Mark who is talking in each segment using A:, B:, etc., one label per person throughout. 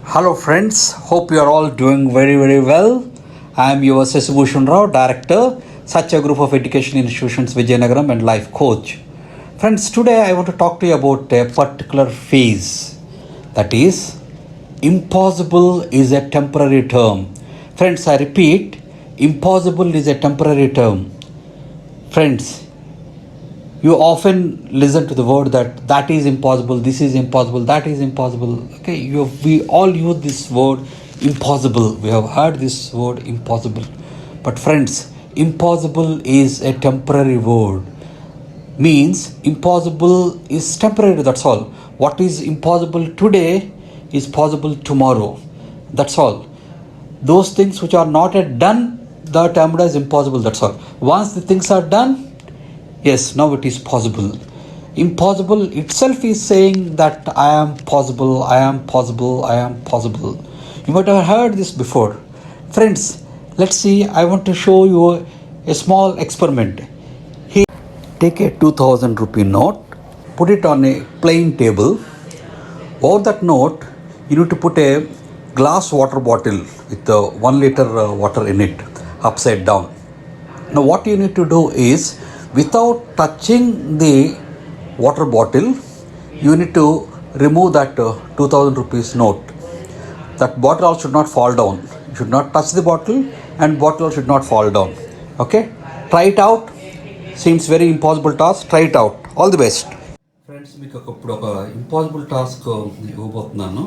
A: Hello, friends. Hope you are all doing very, very well. I am your Sesubhushan Rao, Director, Satya Group of Education Institutions, Vijayanagaram, and Life Coach. Friends, today I want to talk to you about a particular phase. That is, impossible is a temporary term. Friends, I repeat, impossible is a temporary term. Friends, you often listen to the word that is impossible, this is impossible, that is impossible. Okay, we all use this word impossible. We have heard this word impossible, but friends, impossible is a temporary word. Means impossible is temporary, that's all. What is impossible today is possible tomorrow, that's all. Those things which are not yet done, the term is impossible, that's all. Once the things are done, yes, now it is possible. Impossible itself is saying that I am possible, I am possible, I am possible. You might have heard this before. Friends, let's see. I want to show you a small experiment. Here, take a 2000 rupee note, put it on a plain table. Over that note, you need to put a glass water bottle with 1 liter water in it, upside down. Now, what you need to do is, without touching the water bottle, you need to remove that 2000 rupees note. That bottle should not fall down. You should not touch the bottle, and bottle should not fall down. Okay? Try it out. Seems very impossible task. Try it out. All the best. Friends, మీకు ఇప్పుడు ఒక impossible task ఇవ్వబోతున్నాను.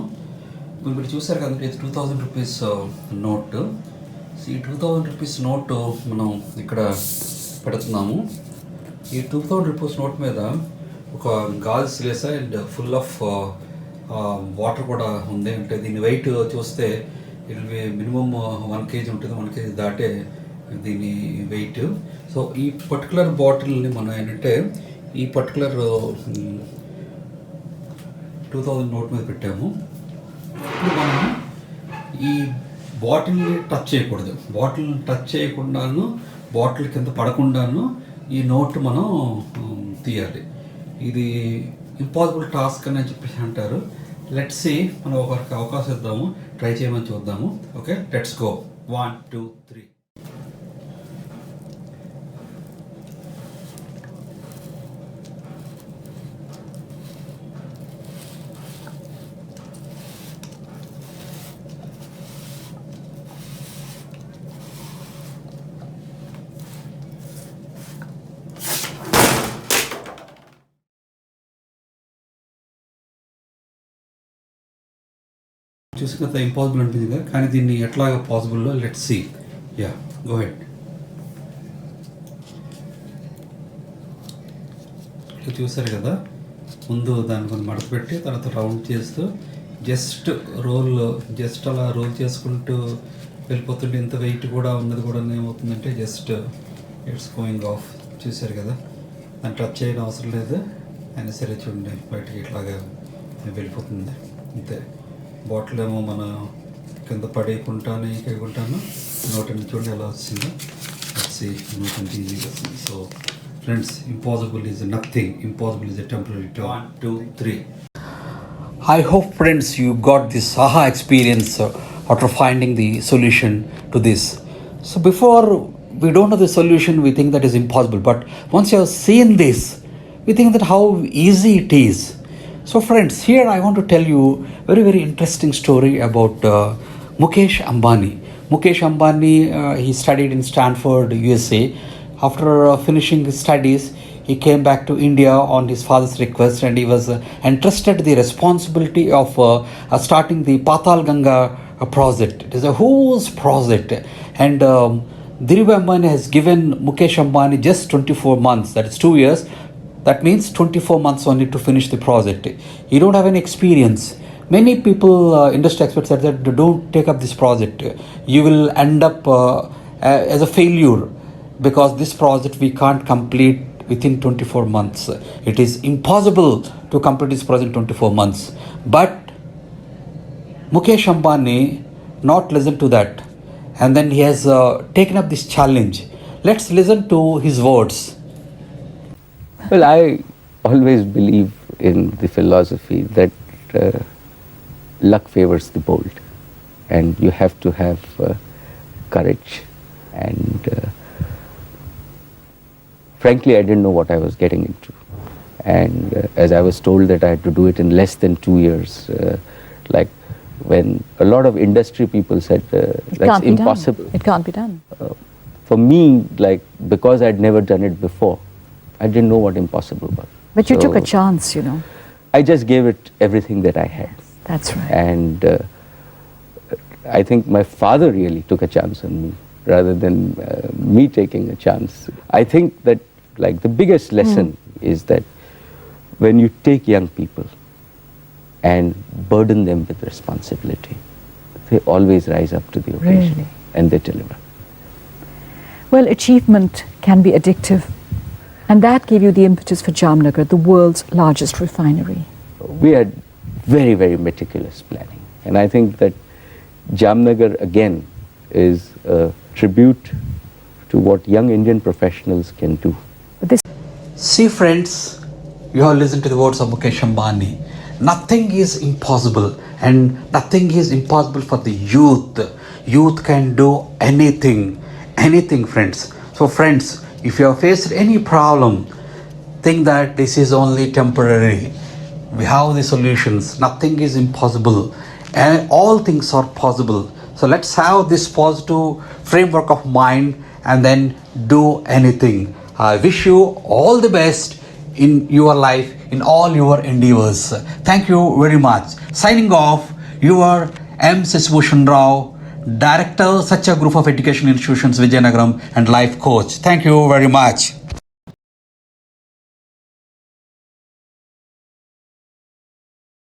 A: మీరు చూసారు కదండి, 2000 rupees note. ఈ 2000 rupees note మనం ఇక్కడ పెడుతున్నాము. ఈ 2000 రూపీస్ నోట్ మీద ఒక గాజు సిలేస అండ్ ఫుల్ ఆఫ్ వాటర్ కూడా ఉంది. అంటే దీని వెయిట్ చూస్తే it will be minimum 1 kg ఉంటుంది. 1 kg దాటే దీని వెయిట్. సో ఈ పర్టికులర్ బాటిల్ని మనం ఏంటంటే ఈ పర్టికులర్ 2000 నోట్ మీద పెట్టాము. ఇప్పుడు మనం ఈ బాటిల్ని టచ్ చేయకూడదు. బాటిల్ని టచ్ చేయకుండాను, బాటిల్ కింద పడకుండాను ఈ నోట్ మనం తీయాలి. ఇది ఇంపాసిబుల్ టాస్క్ అని చెప్పేసి అంటారు. లెట్స్ సీ, మనం ఒకరికి అవకాశం ఇద్దాము, ట్రై చేయమని చూద్దాము. Okay, let's go. 1 2 3. చూసి కదా ఇంపాసిబుల్ అనిపించింది కదా, కానీ దీన్ని ఎట్లాగా పాసిబుల్లో let's see. Ya, go ahead. ఇట్లా చూసారు కదా, ముందు దాన్ని కొంచెం మడత పెట్టి తర్వాత రౌండ్ చేస్తూ జస్ట్ అలా రోల్ చేసుకుంటూ వెళ్ళిపోతుంటే ఇంత వెయిట్ కూడా ఉన్నది కూడా ఏమవుతుందంటే జస్ట్ ఇట్స్ గోయింగ్ ఆఫ్. చూసారు కదా, దాన్ని టచ్ చేయడం అవసరం లేదు. అయినా సరే చూడండి, బయటకి ఇట్లాగా వెళ్ళిపోతుంది అంతే. బాటిల్ ఏమో మన కింద పడేయకుంటాను ఇంకేకుంటాను. నోటని చూడండి ఎలా వచ్చిందో. వచ్చి నోటంటే ఈజీగా వస్తుంది. So friends, impossible is nothing. Impossible is a temporary term. 1 2 3. I hope, friends, you got this aha experience after finding the solution to this. So before we don't know the solution, we think that is impossible. But once you have seen this, we think that how easy it is. So friends, here I want to tell you very, very interesting story about Mukesh Ambani. Mukesh Ambani, he studied in Stanford, USA. After finishing his studies, he came back to India on his father's request, and he was entrusted the responsibility of starting the Patal Ganga project. It is a huge project, and Dhirubhai Ambani has given Mukesh Ambani just 24 months, that is 2 years. That means 24 months only to finish the project. You don't have any experience. Many people, industry experts said that don't take up this project. You will end up as a failure, because this project we can't complete within 24 months. It is impossible to complete this project in 24 months. But Mukesh Ambani not listened to that, and then he has taken up this challenge. Let's listen to his words.
B: Well, I always believe in the philosophy that luck favors the bold, and you have to have courage. And frankly, I didn't know what I was getting into. And as I was told that I had to do it in less than 2 years, like when a lot of industry people said that's impossible.
C: It can't be done.
B: For me, like, because I'd never done it before, I didn't know what impossible was.
C: But you
B: So
C: took a chance, you know.
B: I just gave it everything that I had.
C: That's right.
B: And I think my father really took a chance on me rather than me taking a chance. I think that, like, the biggest lesson is that when you take young people and burden them with responsibility, they always rise up to the occasion.
C: Really?
B: And they deliver.
C: Well, achievement can be addictive. And that gave you the impetus for Jamnagar, the world's largest refinery.
B: We had very, very meticulous planning. And I think that Jamnagar, again, is a tribute to what young Indian professionals can do.
C: But this
A: See, friends, you have listened to the words of Mukesh Ambani. Nothing is impossible, and nothing is impossible for the youth. Youth can do anything, friends. So, friends, if you have faced any problem, think that this is only temporary. We have the solutions. Nothing is impossible, and all things are possible. So let's have this positive framework of mind and then do anything. I wish you all the best in your life, in all your endeavors. Thank you very much. Signing off, your M. Sesibhushan Rao, Director, Satya Group of Education Institutions, Vijayanagaram, and Life Coach. Thank you very much.